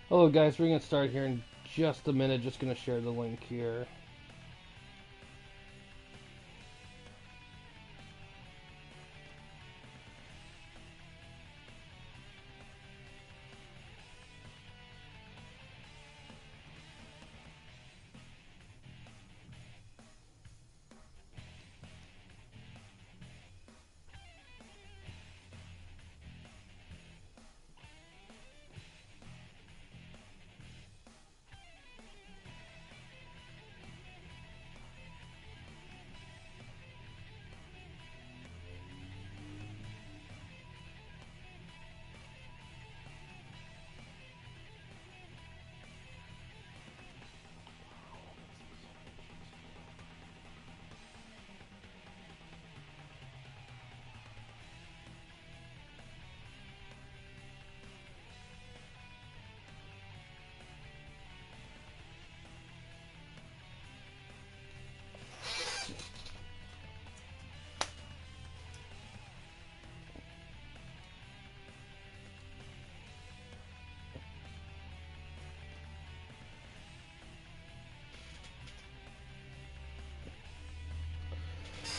Hello guys, we're going to start here in just a minute. Just going to share the link here.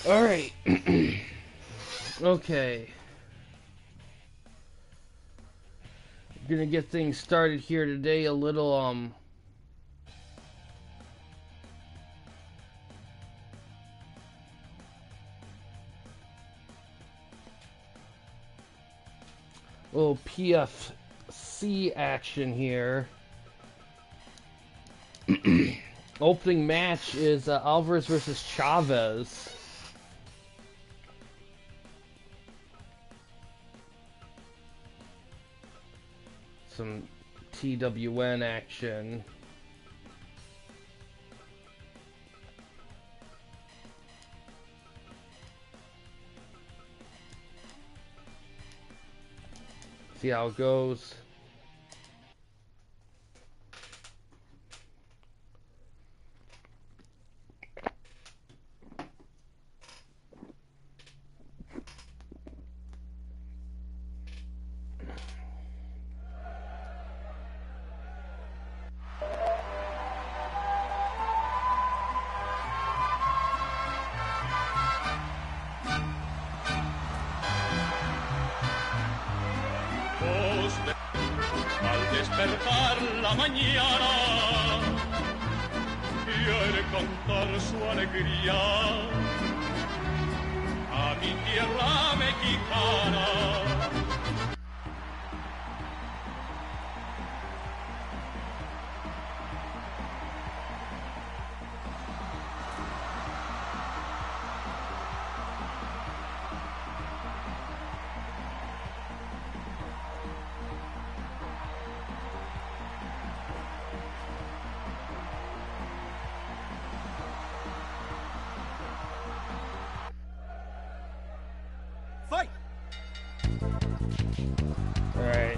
Alright. Okay. Gonna get things started here today. A little, little PFC action here. Opening match is Alvarez versus Chavez. Some TWN action. See how it goes. Al despertar la mañana quiere contar su alegría a mi tierra mexicana. Fight! Alright.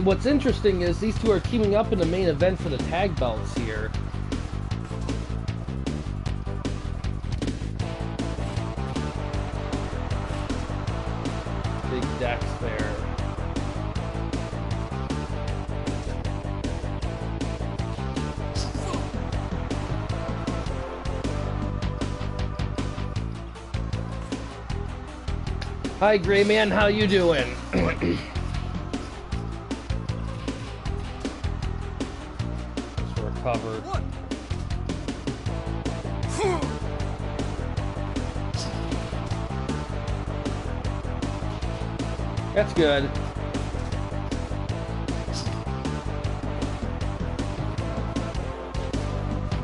What's interesting is these two are teaming up in the main event for the tag belts here. Big decks there. Hi, Gray Man, how you doing? Just recover. That's good.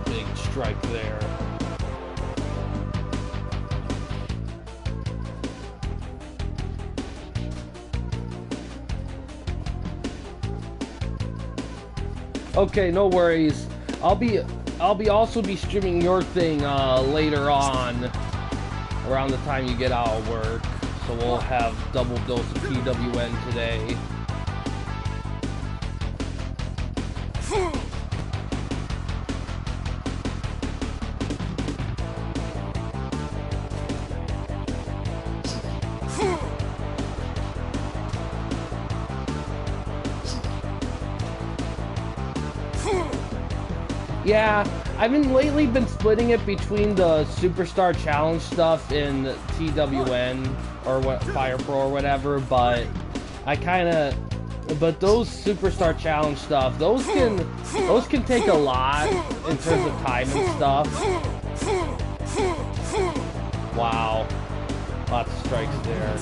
Big strike there. Okay, no worries. I'll be also be streaming your thing later on, around the time you get out of work. So we'll have double dose of TWN today. Yeah, I've lately been splitting it between the Superstar Challenge stuff in TWN or what Fire Pro or whatever, but but those Superstar Challenge stuff, those can take a lot in terms of time and stuff. Wow, lots of strikes there.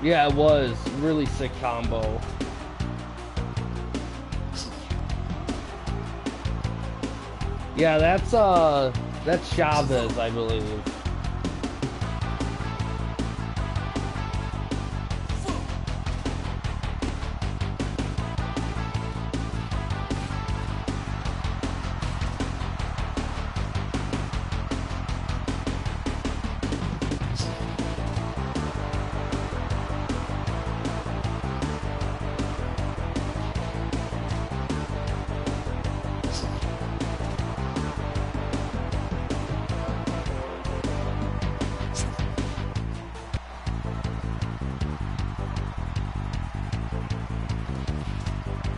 Yeah, it was really sick combo. Yeah, that's Chavez, I believe.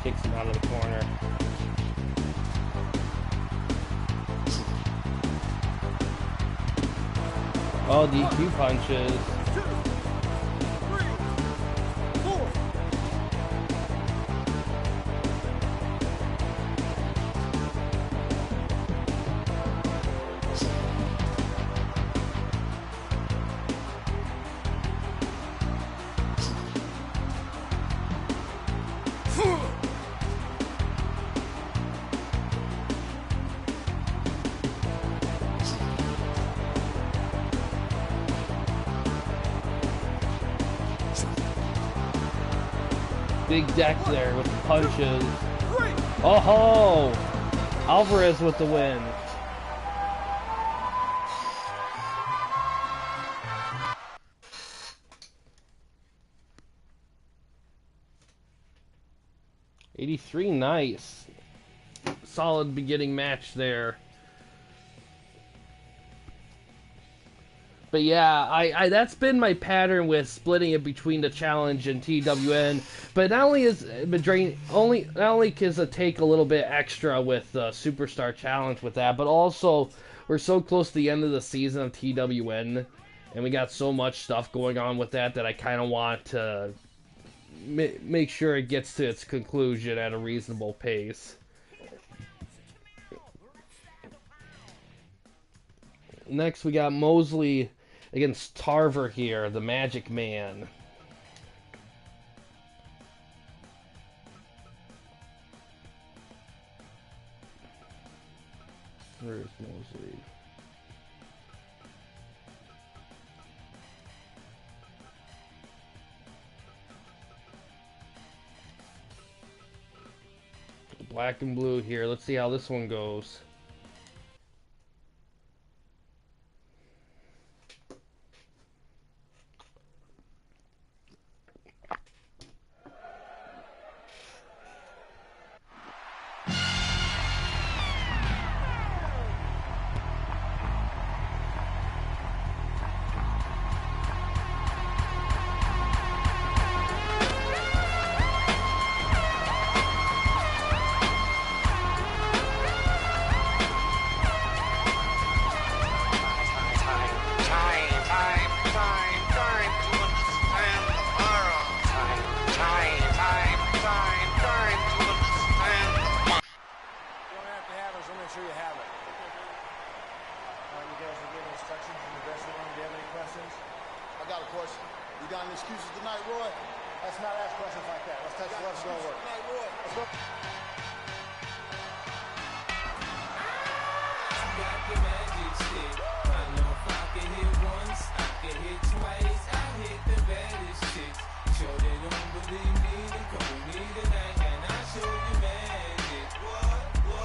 Kicks him out of the corner. Oh, DQ punches. Big deck there with the punches. Oh ho! Alvarez with the win. '83, nice. Solid beginning match there. But yeah, I that's been my pattern with splitting it between the challenge and TWN. But not only is not only does it take a little bit extra with the Superstar Challenge with that, but also we're so close to the end of the season of TWN, and we got so much stuff going on with that I kind of want to make sure it gets to its conclusion at a reasonable pace. Next, we got Mosley against Tarver here, the Magic Man. Where's Mosley? Black and blue here. Let's see how this one goes.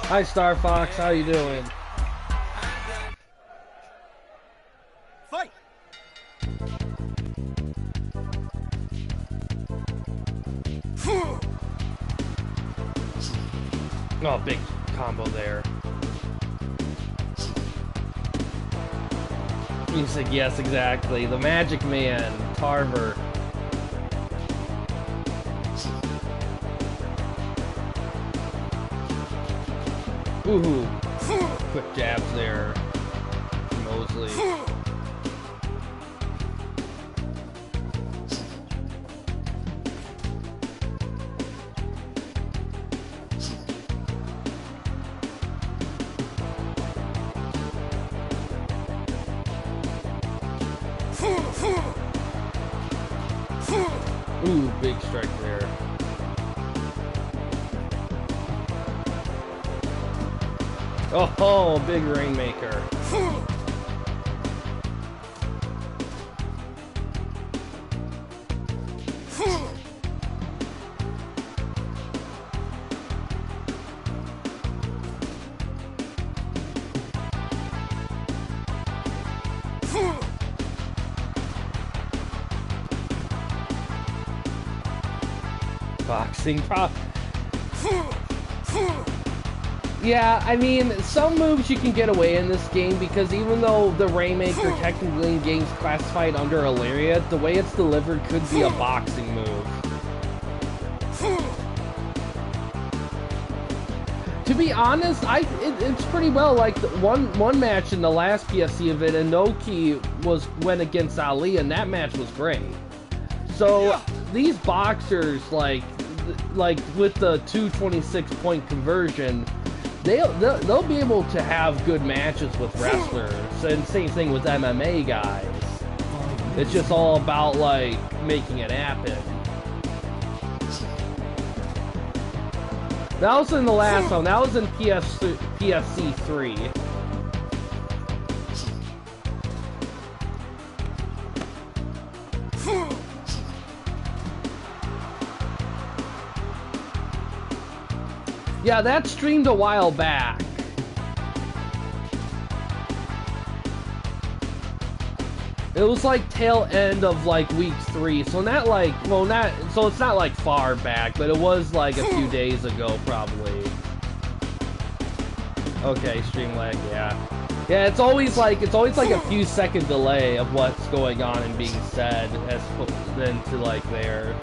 Hi Star Fox, how you doing? Fight! Oh, big combo there. music, yes, exactly. The Magic Man, Tarver. Ooh, quick jabs there, Mosley. Ooh, big strike there. Oh, big Rainmaker. Boxing prop. Yeah, I mean, some moves you can get away in this game because even though the Rainmaker technically in game's classified under a lariat, the way it's delivered could be a boxing move. To be honest, it's pretty well. Like one match in the last PFC event, Inoki went against Ali, and that match was great. So these boxers, like with the 226 point conversion, they'll be able to have good matches with wrestlers, and same thing with MMA guys. It's just all about like making it happen. That was in the last one. That was in PFC 3. Yeah, that streamed a while back. It was like tail end of like week 3, so not like, well, so it's not like far back, but it was like a few days ago probably. Okay, stream lag, yeah. Yeah, it's always like a few second delay of what's going on and being said as then to like there.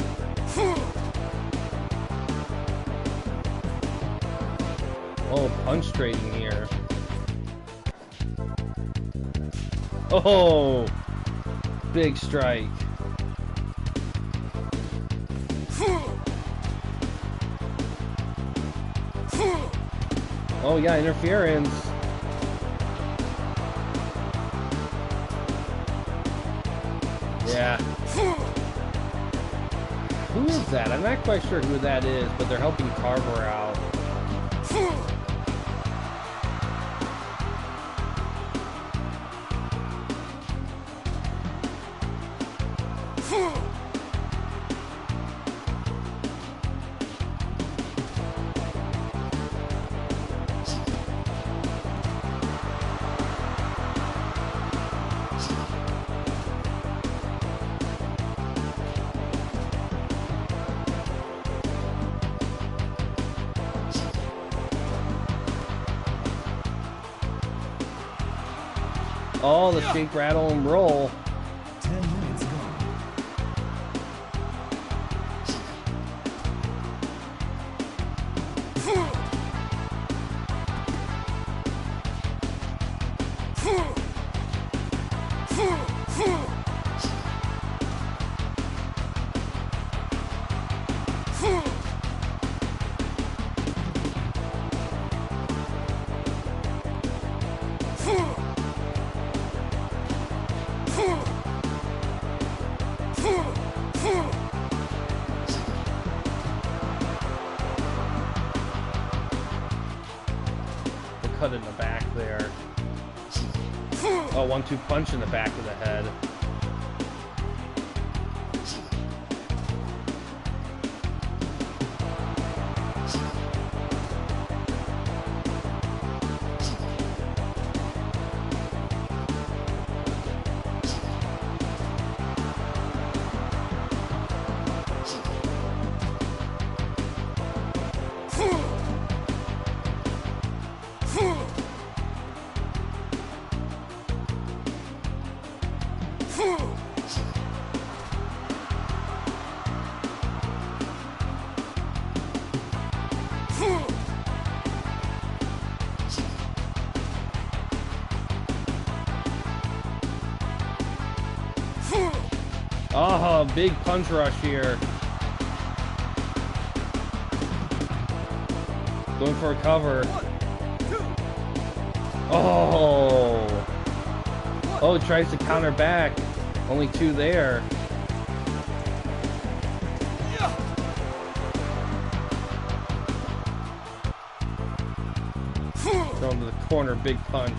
Oh, punch trading here. Oh, big strike. Oh yeah, interference. Yeah. Who is that? I'm not quite sure who that is, but they're helping Carver out. Oh, the shake, rattle, and roll. 10 minutes gone. Cut in the back there. Oh, 1-2 punch in the back of the head. a big punch rush here. Going for a cover. 1, 2. Oh. Oh, tries to counter back. Only 2 there. Throw him to the corner, big punch.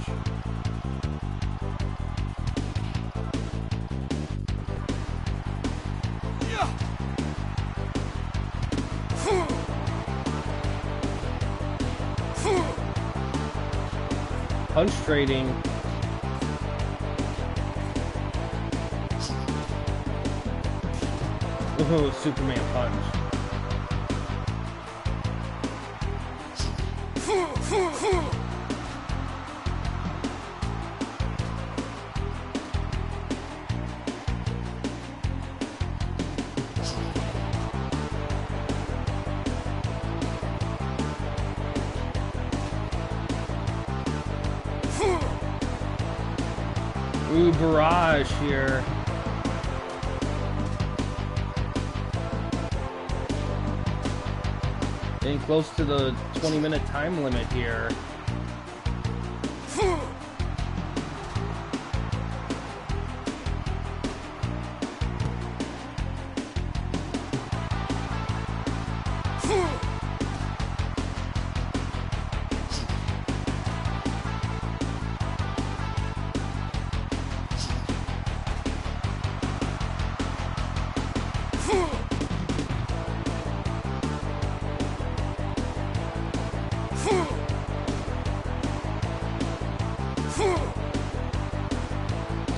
Punch trading. Ooh, Superman punch. Ooh, barrage here. Getting close to the 20-minute time limit here.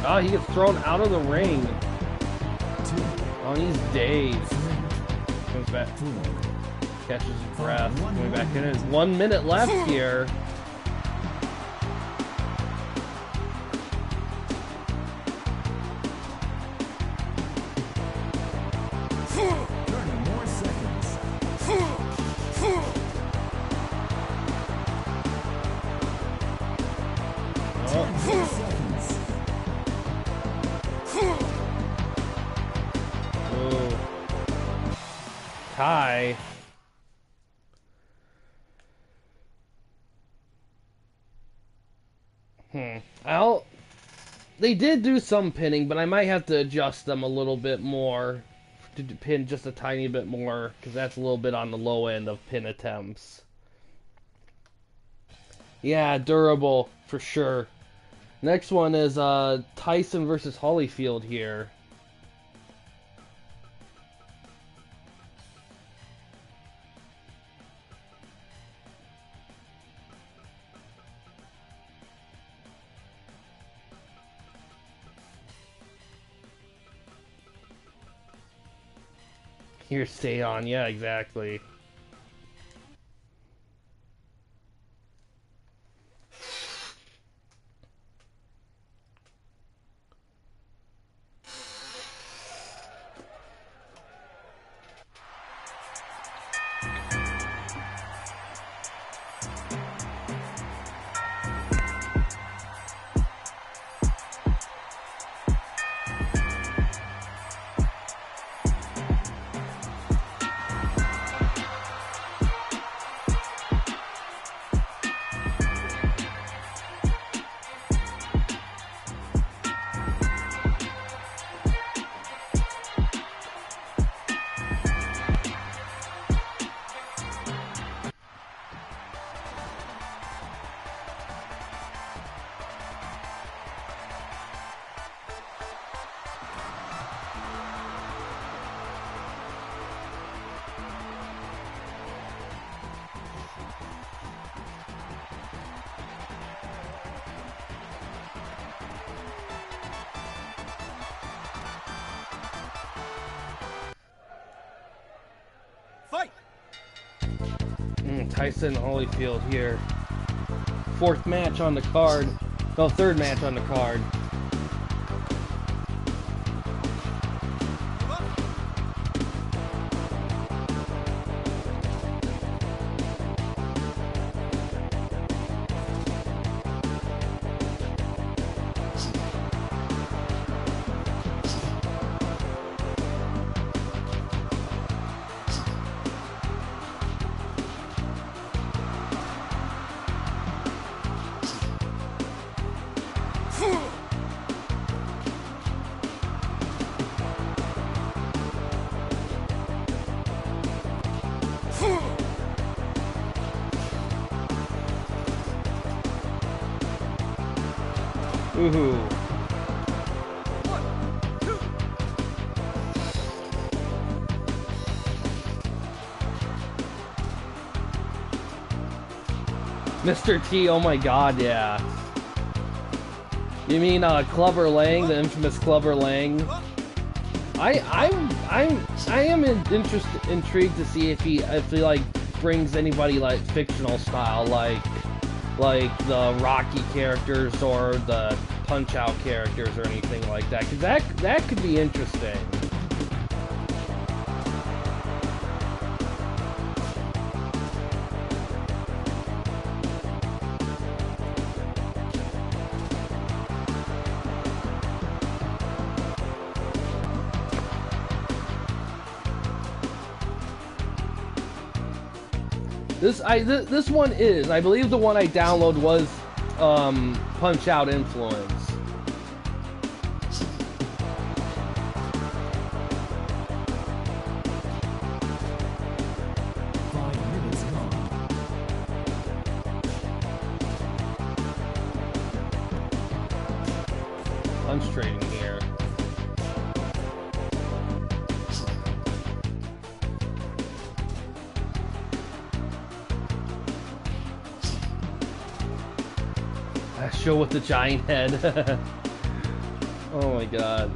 Oh, he gets thrown out of the ring. Oh, he's dazed. Comes back. Catches his breath. Going back in. There's 1 minute left here. Tie. They did do some pinning, but I might have to adjust them a little bit more to pin just a tiny bit more, because that's a little bit on the low end of pin attempts. Yeah, durable for sure. Next one is Tyson versus Holyfield here. Here, stay on. Yeah, exactly. Tyson Holyfield here. Fourth match on the card. No, third match on the card. Ooh. Mr. T, oh my god, yeah. You mean Clubber Lang, the infamous Clubber Lang? I am intrigued to see if he like brings anybody like fictional style like the Rocky characters or the Punch-Out characters or anything like that, because that could be interesting. This one is, I believe the one I downloaded was Punch-Out influence. Punch trading here. Show with the giant head. Oh my god.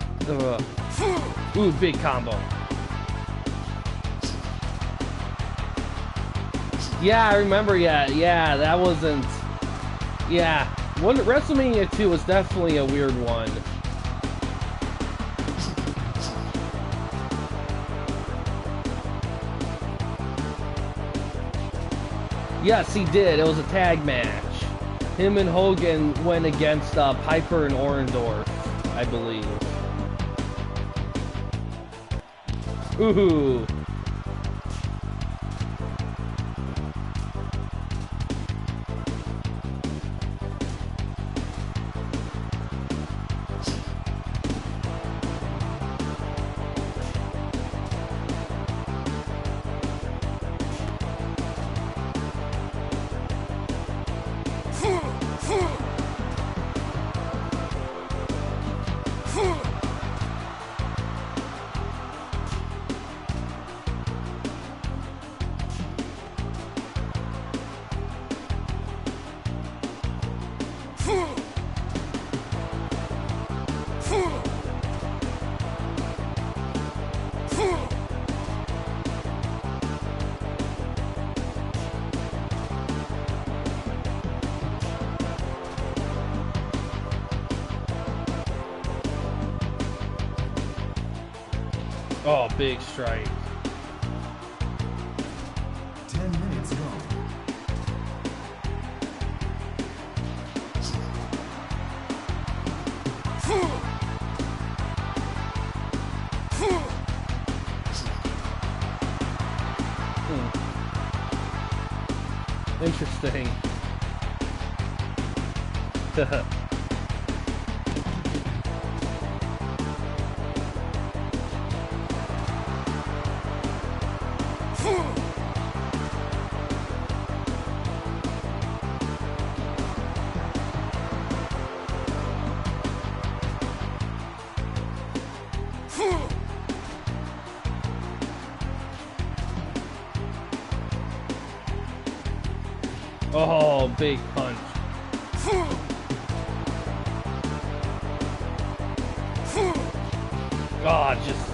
Ooh, big combo. Yeah, I remember. Yeah, that wasn't. Yeah, WrestleMania 2 was definitely a weird one. Yes, he did. It was a tag match. Him and Hogan went against Piper and Orndorff, I believe. Ooh. Oh, big strike. 10 minutes gone. Interesting. Oh, big punch. Oh, just...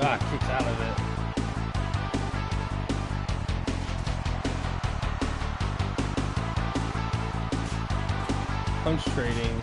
Ah, kicks out of it. Punch trading.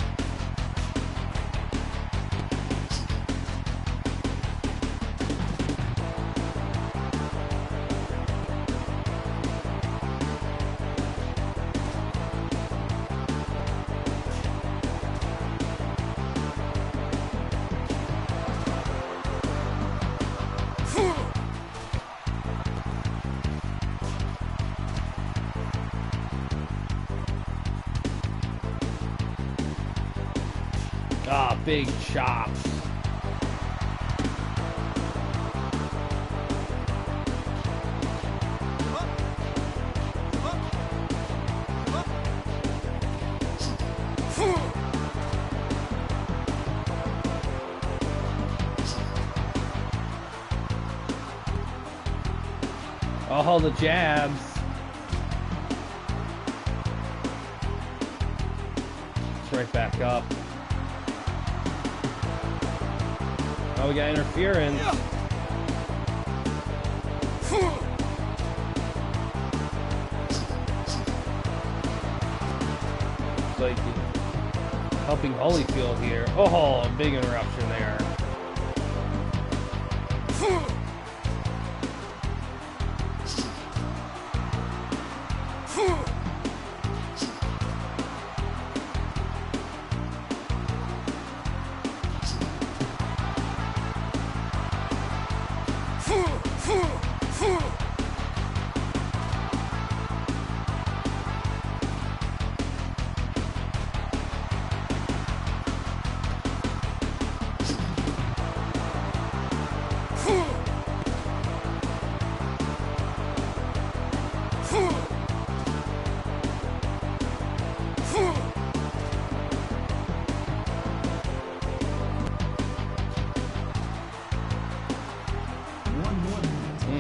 Ah, big chops. Oh, the jabs. It's right back up. Oh, we got interference. It's like helping Holyfield here. Oh, big interruption there.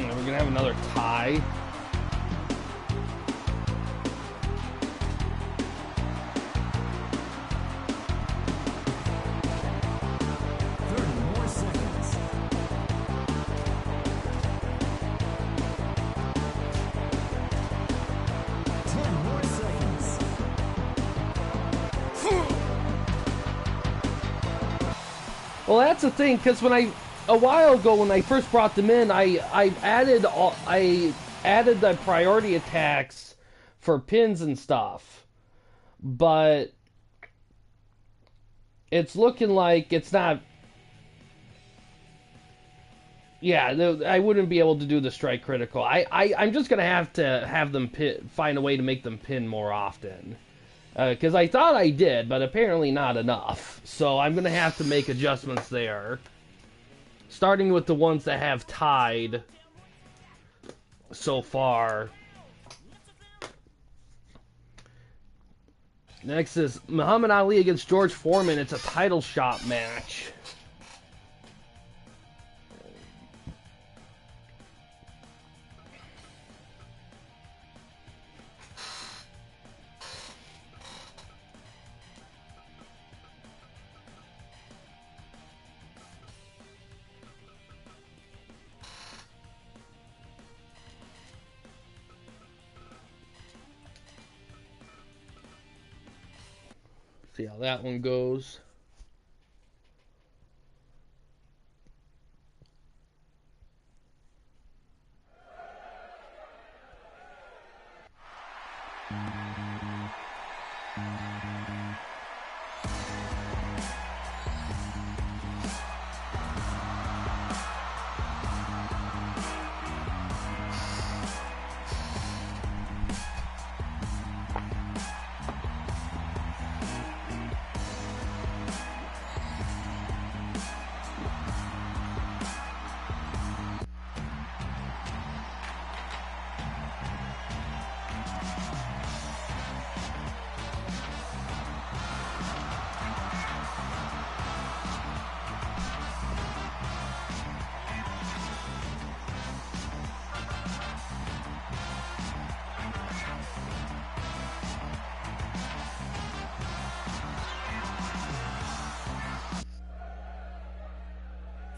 We're gonna have another tie. Well, that's the thing, because a while ago when I first brought them in, I added the priority attacks for pins and stuff, but it's looking like it's not. Yeah, I wouldn't be able to do the strike critical. I'm just gonna have to have them find a way to make them pin more often. Because I thought I did, but apparently not enough. So I'm going to have to make adjustments there. Starting with the ones that have tied so far. Next is Muhammad Ali against George Foreman. It's a title shot match. See how that one goes.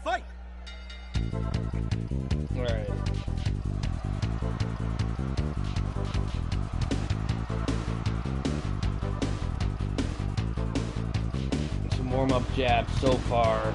Fight! Alright. Some warm-up jabs so far.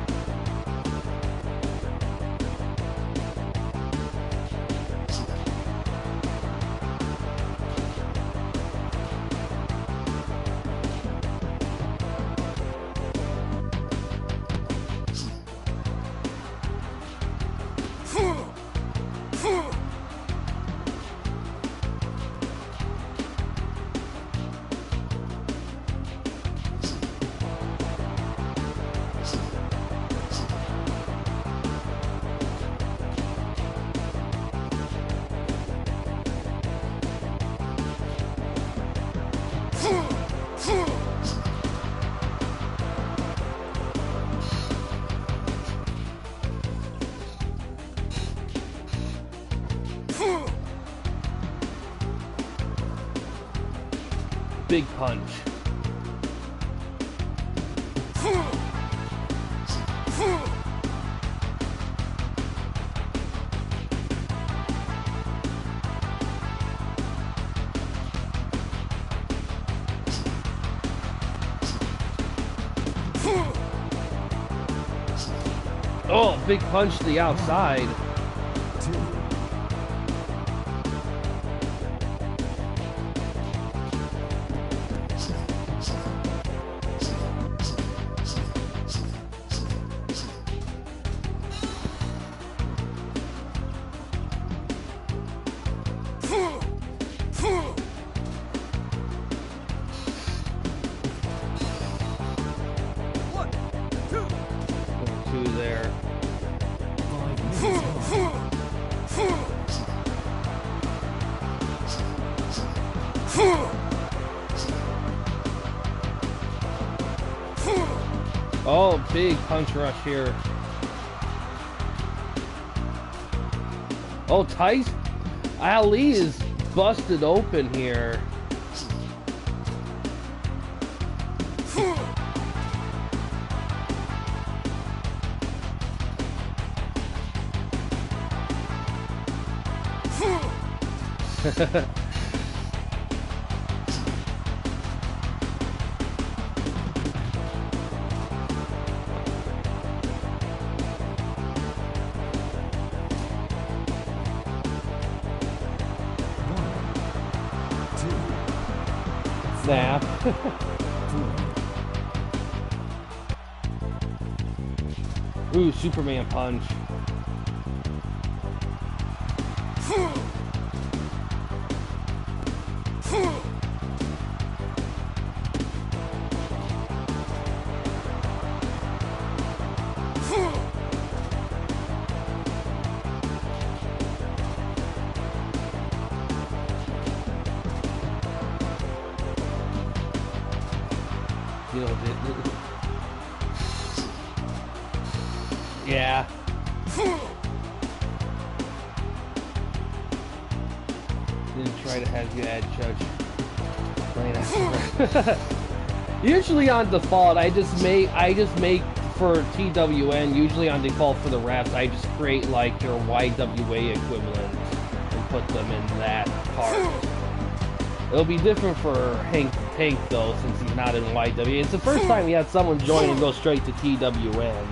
big punch. Oh, big punch to the outside. There. Oh, big punch rush here. Oh, Tyson Ali is busted open here. Snap. Ooh, Superman punch. You know, yeah. Didn't try to have you add Judge. Usually on default, I just make for TWN. Usually on default for the refs, I just create like your YWA equivalent and put them in that part. It'll be different for Hank though, since he's not in YW. It's the first time we had someone join and go straight to TWN,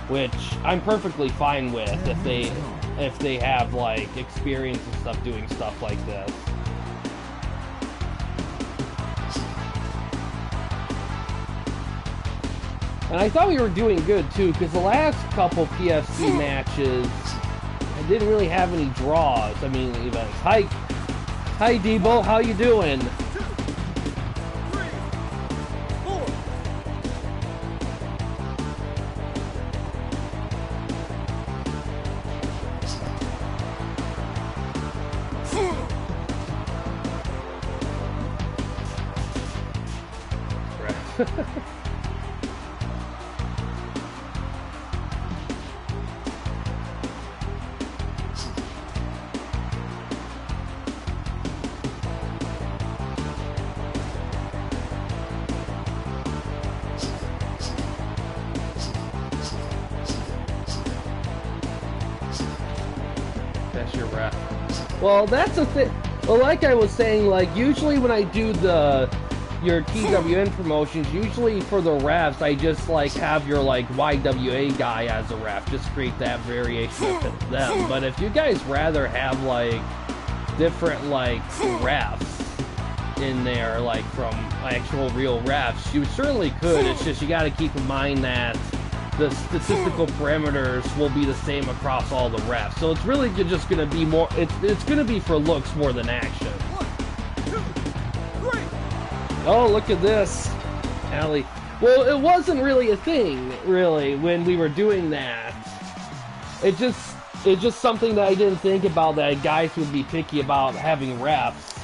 which I'm perfectly fine with if they have like experience and stuff doing stuff like this. And I thought we were doing good too, because the last couple PFC matches, I didn't really have any draws. I mean, events. Hi, Debo. How you doing? 2, 3, 4. That's your ref. Well, that's a thing. Well, like I was saying, like usually when I do your TWN promotions, usually for the refs, I just like have your like YWA guy as a ref, just create that variation of them. But if you guys rather have like different like refs in there, like from actual real refs, you certainly could. It's just you got to keep in mind that the statistical parameters will be the same across all the refs. So it's really just going to be more, it's going to be for looks more than action. 1, 2, 3. Oh, look at this. Allie. Well, it wasn't really a thing, really, when we were doing that. It's just something that I didn't think about, that guys would be picky about having refs.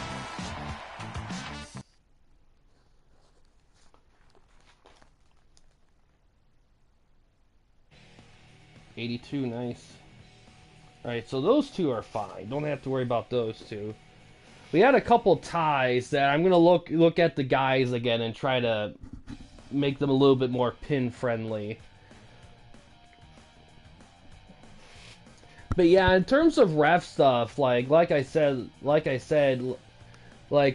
$82, nice. Alright, so those two are fine. Don't have to worry about those two. we had a couple ties that I'm gonna look at the guys again and try to make them a little bit more pin friendly. But yeah, in terms of ref stuff, like I said, like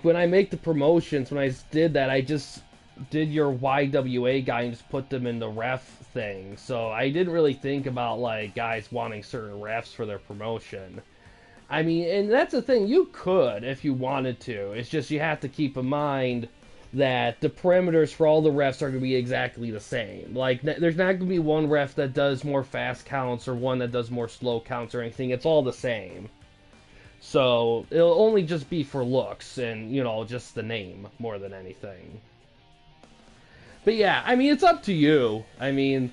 when I make the promotions, when I did that, I just did your YWA guy and just put them in the ref thing. So I didn't really think about like guys wanting certain refs for their promotion. I mean, and that's the thing, you could if you wanted to. It's just you have to keep in mind that the parameters for all the refs are going to be exactly the same. Like, there's not going to be one ref that does more fast counts or one that does more slow counts or anything. It's all the same. So, it'll only just be for looks and, you know, just the name more than anything. But yeah, I mean, it's up to you. I mean,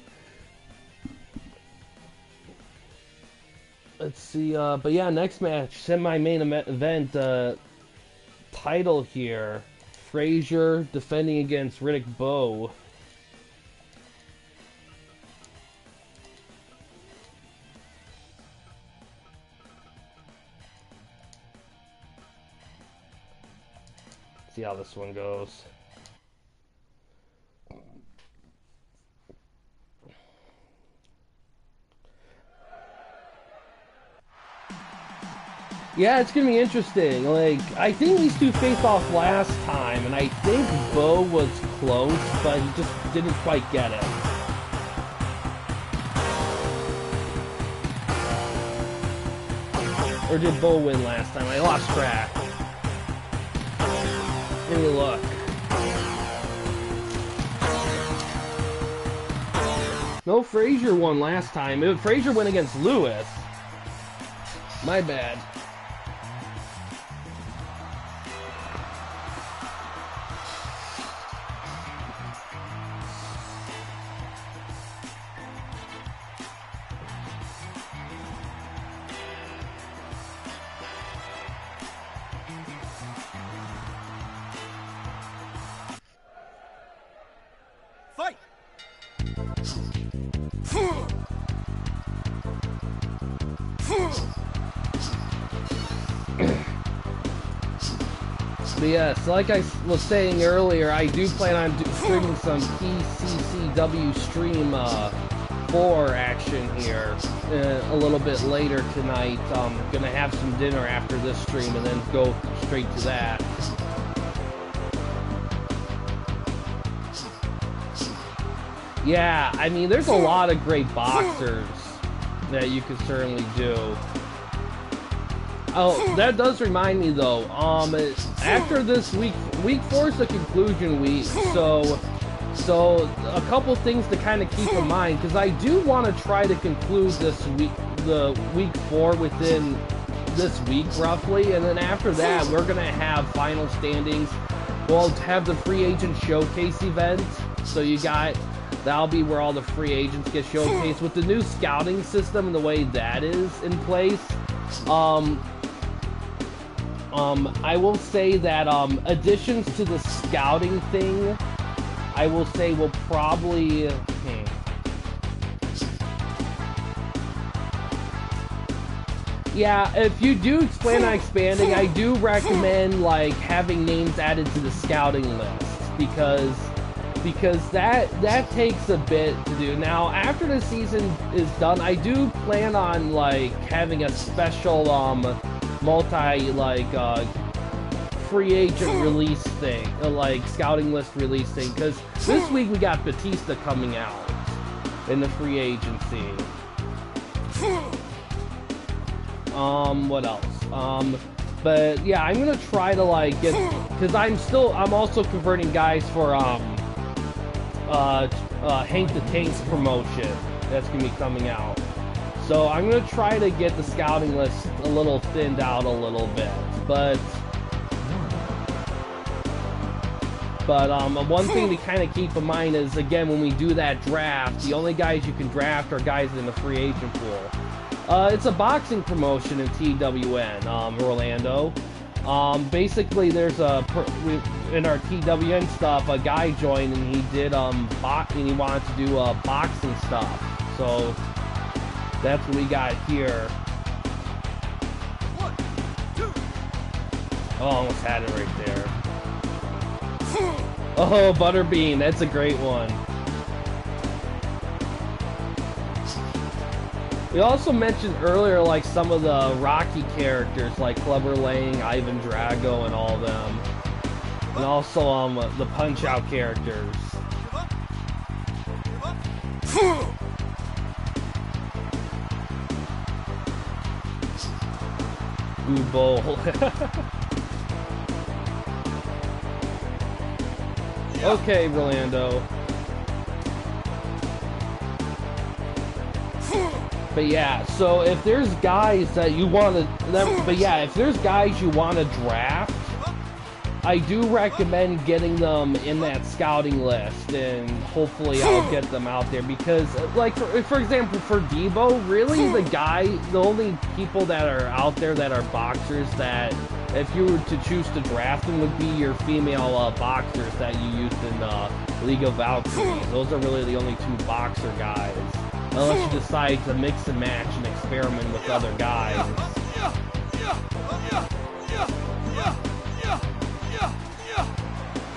let's see, but yeah, next match, semi-main event, title here. Frazier defending against Riddick Bowe. See how this one goes. Yeah, it's gonna be interesting. Like, I think these two faced off last time, and I think Bowe was close, but he just didn't quite get it. Or did Bowe win last time? I lost track. Let me look. No, Frazier won last time. Frazier went against Lewis. My bad. Fight! But yes, like I was saying earlier, I do plan on streaming some PCCW Stream 4 action here a little bit later tonight. I'm gonna have some dinner after this stream and then go straight to that. Yeah, I mean, there's a lot of great boxers that you could certainly do. Oh, that does remind me though, after this week 4 is the conclusion week, so a couple things to kind of keep in mind, because I do want to try to conclude the week 4 within this week roughly, and then after that we're gonna have final standings. We'll have the free agent showcase event, so that'll be where all the free agents get showcased with the new scouting system and the way that is in place. I will say that additions to the scouting thing, I will say will probably yeah, if you do plan on expanding, I do recommend like having names added to the scouting list, because that takes a bit to do. Now, after the season is done, I do plan on like having a special free agent release thing, like scouting list release thing, because this week we got Batista coming out in the free agency. What else? But yeah, I'm gonna try to like get, because I'm also converting guys for Hank the Tank's promotion that's gonna be coming out. So I'm gonna try to get the scouting list a little thinned out a little bit, but one thing to kind of keep in mind is, again, when we do that draft, the only guys you can draft are guys in the free agent pool. It's a boxing promotion in TWN, Orlando. Basically, there's in our TWN stuff, a guy joined and he did he wanted to do boxing stuff. So that's what we got here. 1, 2. Oh, almost had it right there. Oh, Butterbean, that's a great one. We also mentioned earlier, like, some of the Rocky characters, like Clubber Lang, Ivan Drago, and all of them. And also, the Punch-Out characters. Ooh, bowl. Okay, Rolando. But yeah, so if there's guys that you want to, if there's guys you want to draft, I do recommend getting them in that scouting list, and hopefully I'll get them out there, because, like, for example, for Debo, really the only people that are out there that are boxers that, if you were to choose to draft them, would be your female boxers that you used in League of Valkyries. Those are really the only two boxer guys, unless you decide to mix and match and experiment with other guys.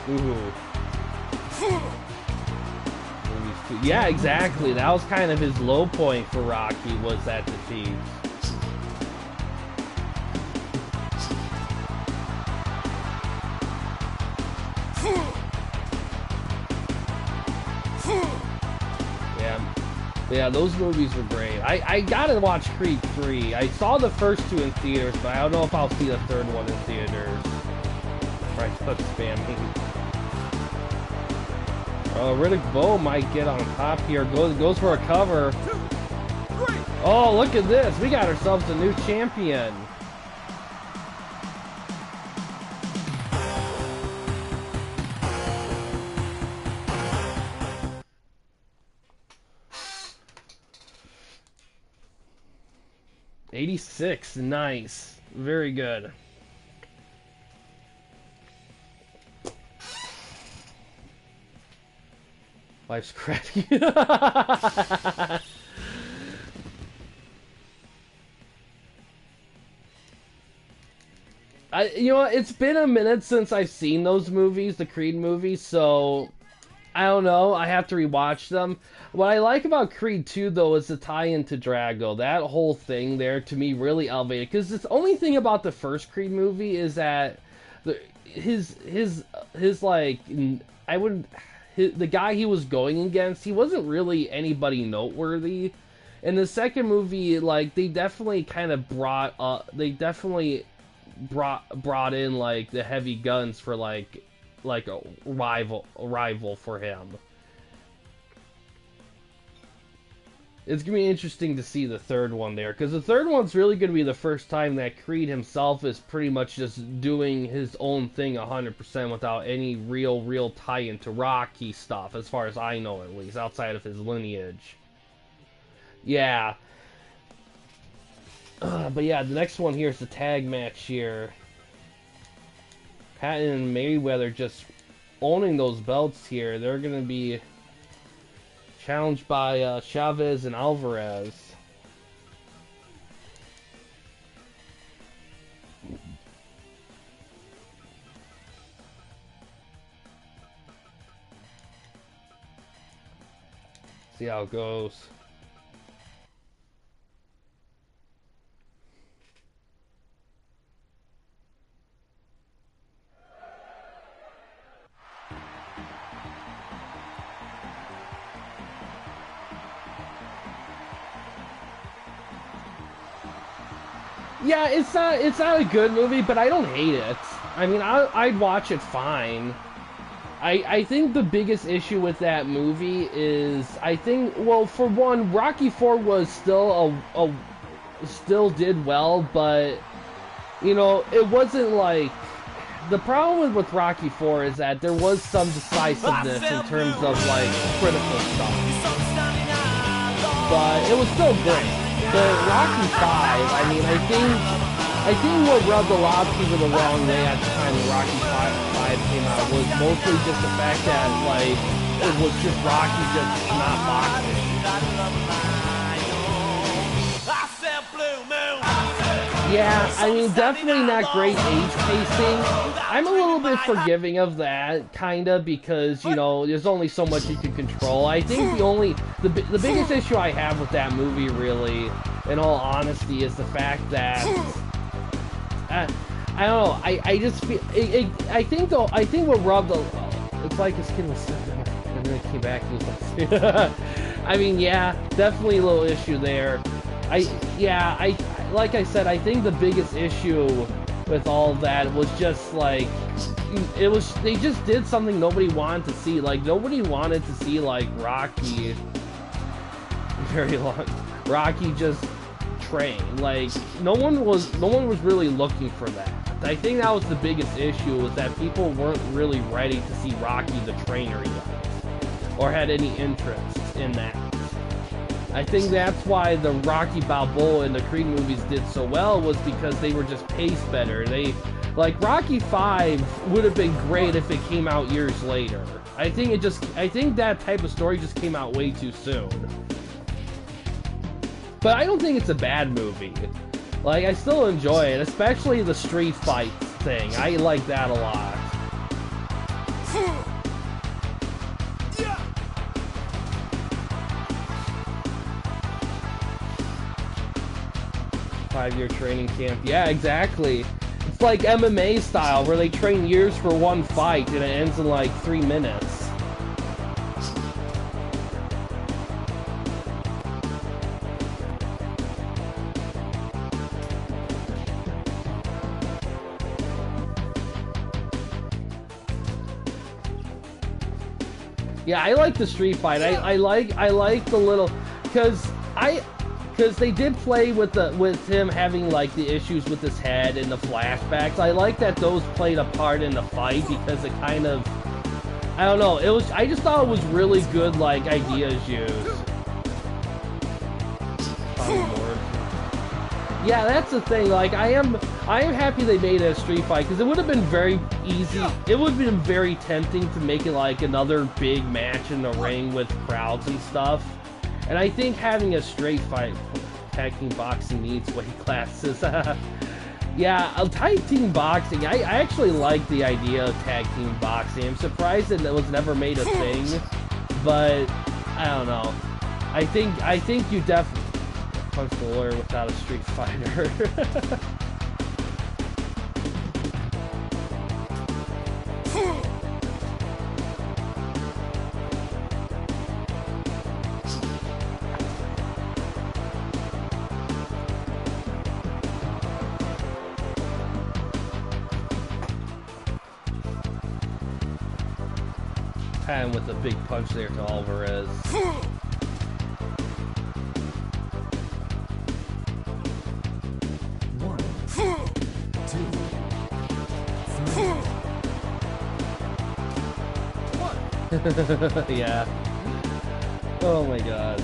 Ooh. Yeah, exactly. That was kind of his low point for Rocky, was that defeat. Yeah, those movies were great. I gotta watch Creed 3. I saw the first two in theaters, but I don't know if I'll see the third one in theaters. Right, put spamming. Riddick Bowe might get on top here. Goes for a cover. Oh, look at this. We got ourselves a new champion. '86, nice. Very good. Life's crappy. You know, it's been a minute since I've seen those movies, the Creed movies, so I don't know. I have to rewatch them. What I like about Creed 2, though, is the tie-in to Drago. That whole thing there, to me, really elevated. Because the only thing about the first Creed movie is that his like, I wouldn't... The guy he was going against, he wasn't really anybody noteworthy. In the second movie, like, they definitely kind of brought in, like, the heavy guns for, like a rival for him. It's gonna be interesting to see the third one there, because the third one's really gonna be the first time that Creed himself is pretty much just doing his own thing 100% without any real tie-in to Rocky stuff, as far as I know, at least, outside of his lineage. Yeah. But yeah, the next one here is the tag match here. Patton and Mayweather just owning those belts here. They're gonna be challenged by Chavez and Alvarez. See how it goes. Yeah, it's not a good movie, but I don't hate it. I mean, I'd watch it fine. I think the biggest issue with that movie is, I think, well, for one, Rocky IV was still still did well, but, you know, it wasn't like... The problem with Rocky IV is that there was some decisiveness in terms of, like, critical stuff. But it was still great. But Rocky V, I mean, I think what rubbed a lot of people the wrong way at the time when Rocky V came out was mostly just the fact that, like, it was just Rocky just not boxing. Yeah, I mean, definitely not great age pacing. I'm a little bit forgiving of that, kinda, because, you know, there's only so much you can control. I think the biggest issue I have with that movie, really, in all honesty, is the fact that, I don't know, I just feel, I think what rubbed it's like his kid was 7, and then it came back, and he was like, I mean, yeah, definitely a little issue there. Like I said, I think the biggest issue with all of that was just like, they just did something nobody wanted to see. Like, nobody wanted to see, like, Rocky just train. Like, no one was really looking for that. I think that was the biggest issue, was that people weren't really ready to see Rocky the trainer yet, or had any interest in that. I think that's why the Rocky Balboa and the Creed movies did so well, was because they were just paced better. Like, Rocky 5 would have been great if it came out years later. I think that type of story just came out way too soon. But I don't think it's a bad movie. Like, I still enjoy it, especially the street fight thing. I like that a lot. 5-year training camp. Yeah, exactly. It's like MMA style, where they train years for one fight and it ends in like 3 minutes. Yeah, I like the street fight. I like the little, because they did play with him having like the issues with his head and the flashbacks. I like that those played a part in the fight, because it kind of, I don't know, I just thought it was really good, like, ideas used. Yeah, that's the thing. Like, I am happy they made it a street fight, because it would have been very easy. It would have been very tempting to make it like another big match in the ring with crowds and stuff. And I think having a straight fight, tag team boxing needs weight classes. Yeah, tag team boxing. I actually like the idea of tag team boxing. I'm surprised that it was never made a thing, but I don't know. I think you definitely punch the lawyer without a street fighter. And with a big punch there to Alvarez. One, two, three. Yeah. Oh my god.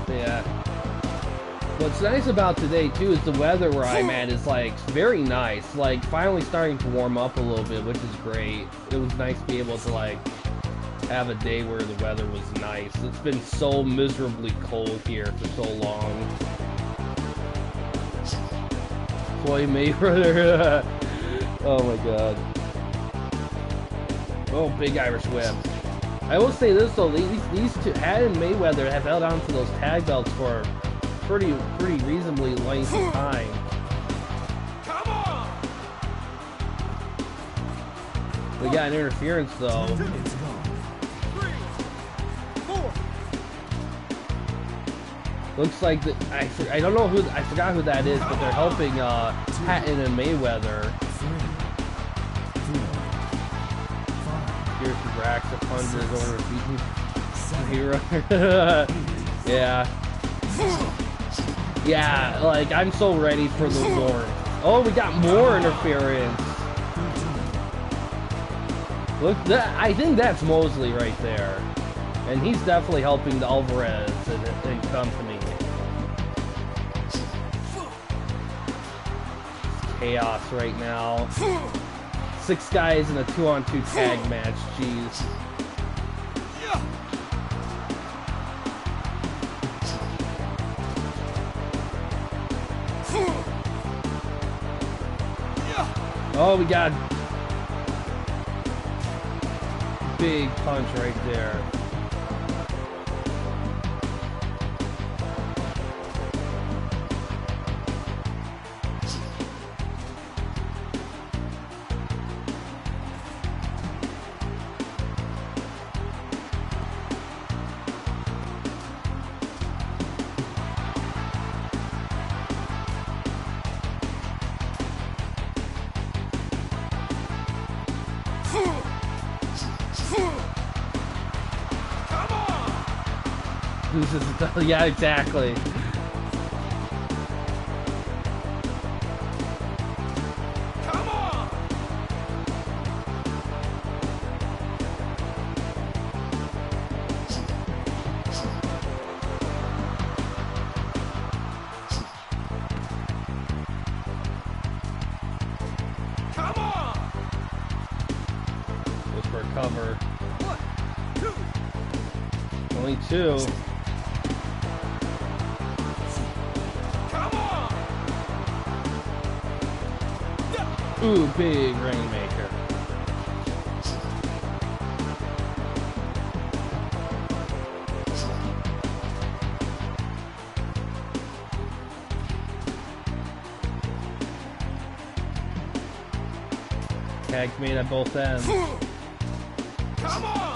Yeah. What's nice about today too is the weather where I'm at is like very nice, like finally starting to warm up a little bit, which is great. It was nice to be able to like have a day where the weather was nice. It's been so miserably cold here for so long. Floyd Mayweather. Oh my god. Oh, big Irish whip. I will say this though, these two, Had and Mayweather, have held on to those tag belts for pretty reasonably length of time. Come on! We got an interference though. 10 minutes gone. 3, 4. Looks like I don't know who, I forgot who that is, but they're helping Hatton and Mayweather. 3, 4, 5, Here's the racks of punches over hero. Yeah. Yeah, like I'm so ready for the war. Oh, we got more interference. Look, I think that's Mosley right there, and he's definitely helping the Alvarez and company. Chaos right now. 6 guys in a 2-on-2 tag match. Jeez. Oh, we got big punch right there. Yeah, exactly. Come on! Come on! Goes for a cover. 1, 2. Only two. Come on! Ooh, big rainmaker. Tag made at both ends. Come on!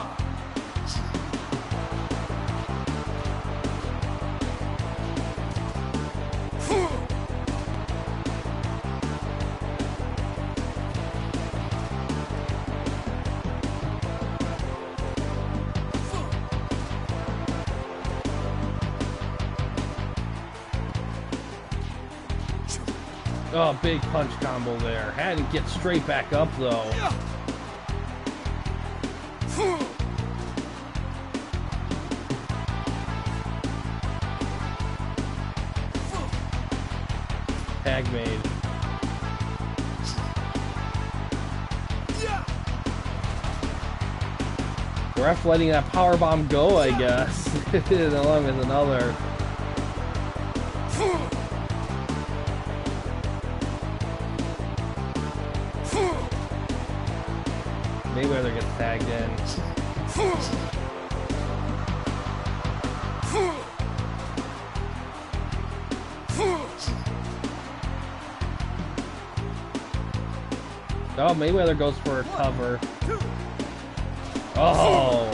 Oh, big punch combo there. Had to get straight back up though. Tag made. The ref letting that power bomb go, I guess. Along with another. Mayweather gets tagged in. Oh, Mayweather goes for a cover. Oh!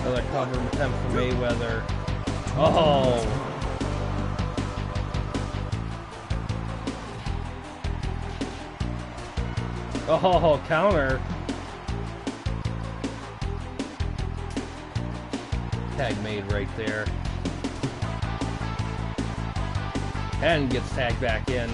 Another cover attempt for Mayweather. Oh! Oh, counter. Tag made right there. And gets tagged back in.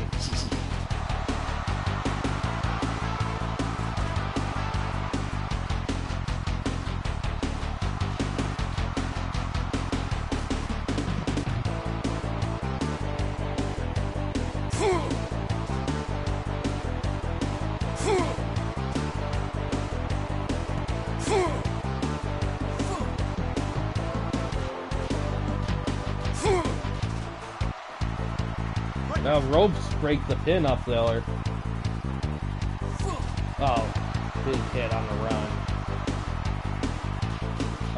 Now ropes break the pin up there. Oh, big hit on the run.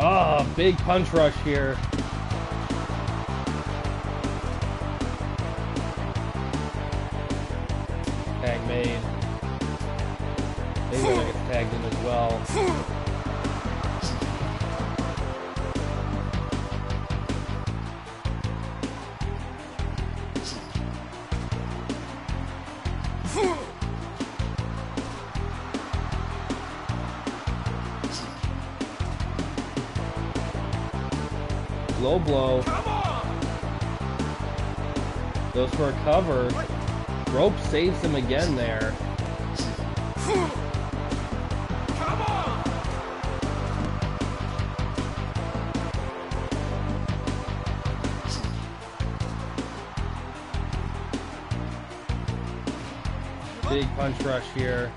Oh, big punch rush here. Tag made. Maybe I get tagged in as well. Low blow. Goes for a cover. Rope saves him again there. Big punch rush here.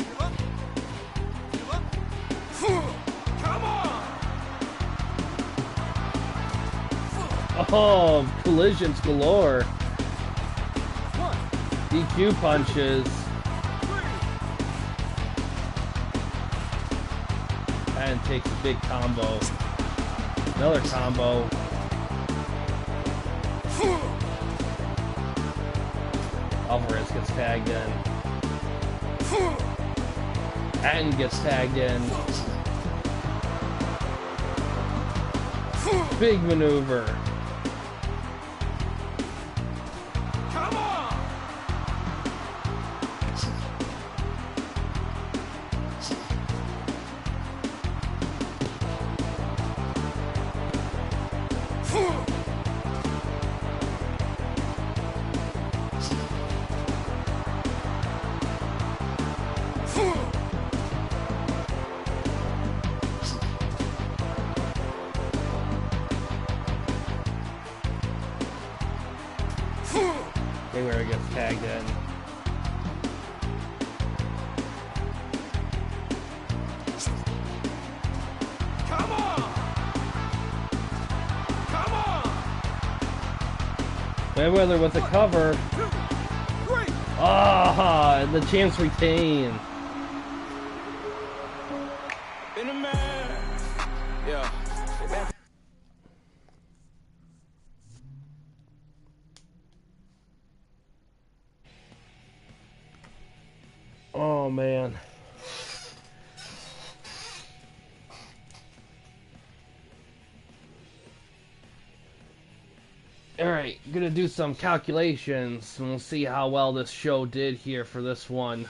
Oh, collisions galore. 1, DQ punches. 3. And takes a big combo. Another combo. Alvarez gets tagged in. And gets tagged in. Big maneuver. Come on! Where he gets tagged in. Come on! Come on! Mayweather with the cover. 2, 3. Ah, and the champs retain. In a man. Yeah. Oh man. Alright, gonna do some calculations and we'll see how well this show did here for this one.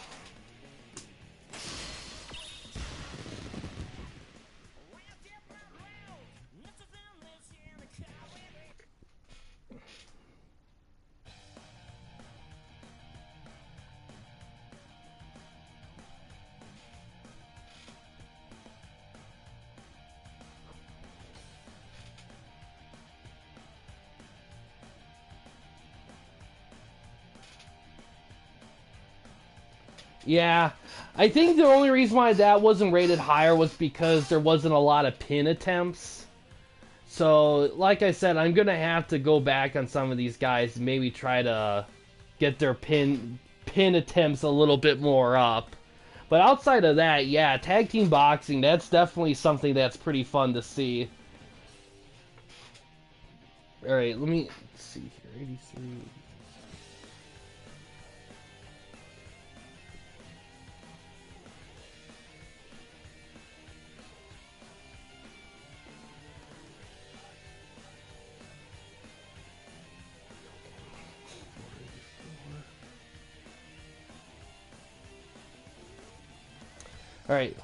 Yeah, I think the only reason why that wasn't rated higher was because there wasn't a lot of pin attempts. So, like I said, I'm gonna have to go back on some of these guys and maybe try to get their pin attempts a little bit more up. But outside of that, yeah, tag team boxing, that's definitely something that's pretty fun to see. Alright, let me see here, 83... Alright.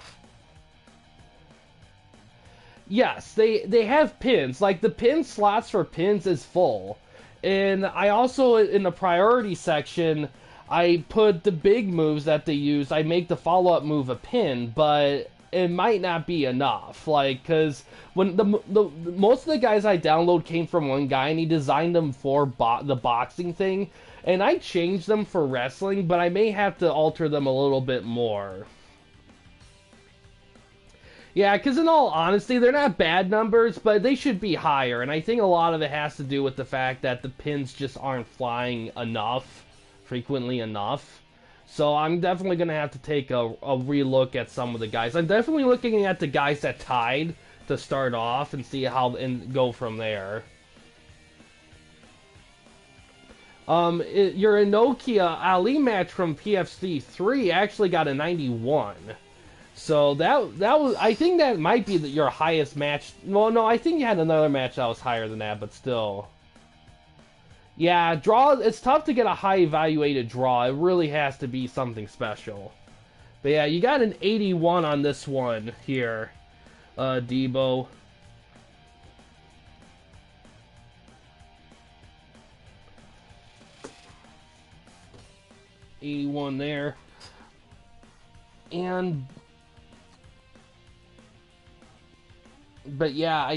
Yes, they have pins. Like, the pin slots for pins is full. And I also, in the priority section, I put the big moves that they use. I make the follow-up move a pin, but it might not be enough. Like, because when most of the guys I download came from one guy, and he designed them for the boxing thing. And I changed them for wrestling, but I may have to alter them a little bit more. Yeah, because in all honesty, they're not bad numbers, but they should be higher. And I think a lot of it has to do with the fact that the pins just aren't flying enough, frequently enough. So I'm definitely going to have to take a relook at some of the guys. I'm definitely looking at the guys that tied to start off and see how and go from there. Your Inokia Ali match from PFC 3 actually got a 91. So that was, I think that might be your highest match. Well, no, I think you had another match that was higher than that, but still. Yeah, draw, it's tough to get a high evaluated draw. It really has to be something special. But yeah, you got an 81 on this one here, Debo. $81 there. And... But yeah,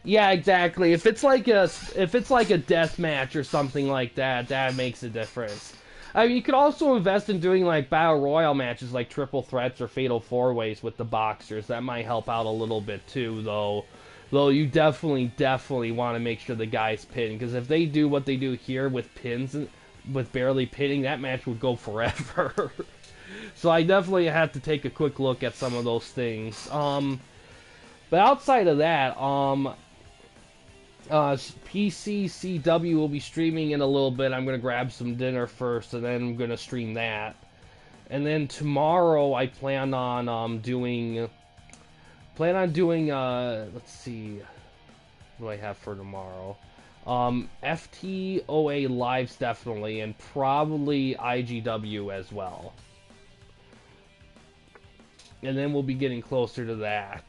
yeah, exactly. If it's like a death match or something like that, that makes a difference. I mean, you could also invest in doing like battle royale matches, like triple threats or fatal four ways with the boxers. That might help out a little bit too, though. Though you definitely want to make sure the guys pin, because if they do what they do here with pins, with barely pinning, that match would go forever. So I definitely have to take a quick look at some of those things. But outside of that, PCCW will be streaming in a little bit. I'm gonna grab some dinner first, and then I'm gonna stream that. And then tomorrow, I plan on doing. Let's see, what do I have for tomorrow? FTOA lives definitely, and probably IGW as well. And then we'll be getting closer to that.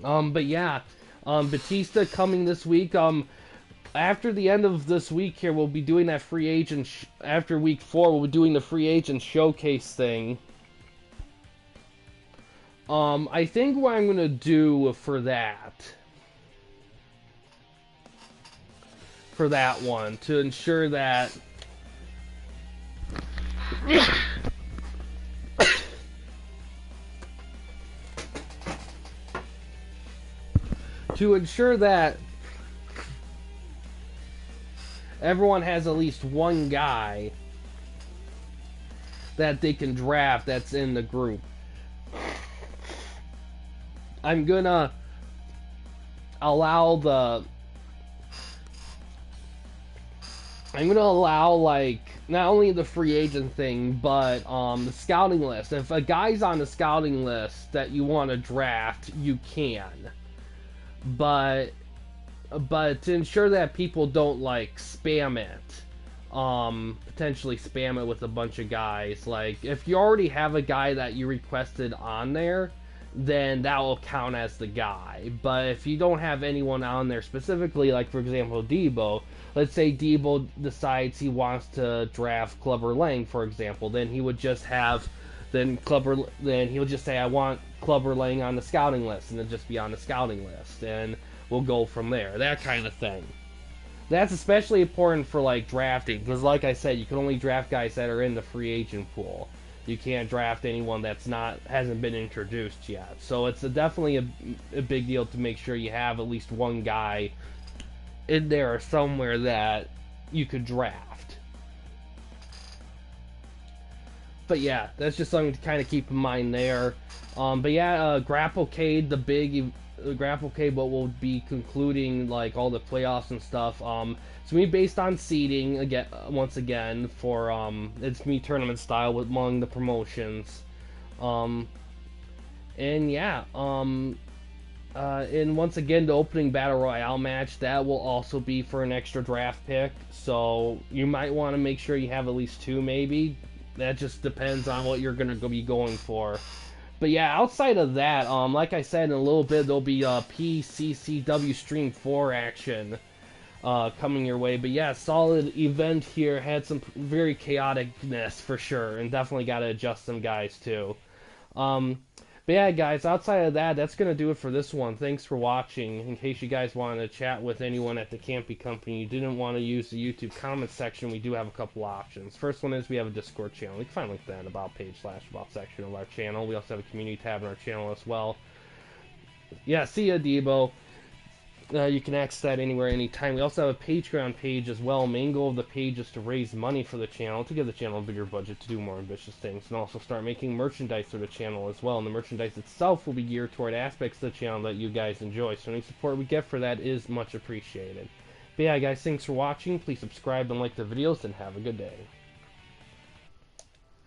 But yeah, Batista coming this week. After the end of this week here, we'll be doing that free agent. After week 4, we'll be doing the free agent showcase thing. I think what I'm gonna do for that one, to ensure that everyone has at least one guy that they can draft that's in the group. I'm gonna allow like not only the free agent thing, but the scouting list. If a guy's on the scouting list that you want to draft, you can. But to ensure that people don't like spam it, potentially spam it with a bunch of guys. Like if you already have a guy that you requested on there, then that will count as the guy. But if you don't have anyone on there specifically, like for example Debo, let's say Debo decides he wants to draft Clubber Lang, for example, then he would just have then he'll just say I want Clubber Lang on the scouting list, and it'll just be on the scouting list, and we'll go from there. That kind of thing. That's especially important for like drafting, because like I said, you can only draft guys that are in the free agent pool. You can't draft anyone hasn't been introduced yet. So it's definitely a big deal to make sure you have at least one guy in there somewhere that you could draft. But yeah, that's just something to kind of keep in mind there. But yeah, Grapplecade, the big Grapplecade, what will be concluding like all the playoffs and stuff. It's gonna be based on seeding again. Once again, for it's gonna be tournament style among the promotions. And yeah, and once again, the opening battle royale match, that will also be for an extra draft pick. So you might want to make sure you have at least 2, maybe. That just depends on what you're gonna be going for. But yeah, outside of that, like I said, in a little bit there'll be PCCW Stream 4 action coming your way. But yeah, solid event here. Had some very chaoticness for sure, and definitely got to adjust some guys too. But yeah, guys, outside of that, that's going to do it for this one. Thanks for watching. In case you guys wanted to chat with anyone at the Campy Company, you didn't want to use the YouTube comments section, we do have a couple options. First one is we have a Discord channel. You can find a link to that in the About page / About section of our channel. We also have a community tab in our channel as well. Yeah, see ya, Debo. You can access that anywhere, anytime. We also have a Patreon page as well. Main goal of the page is to raise money for the channel, to give the channel a bigger budget to do more ambitious things, and also start making merchandise for the channel as well. And the merchandise itself will be geared toward aspects of the channel that you guys enjoy, so any support we get for that is much appreciated. But yeah, guys, thanks for watching. Please subscribe and like the videos, and have a good day.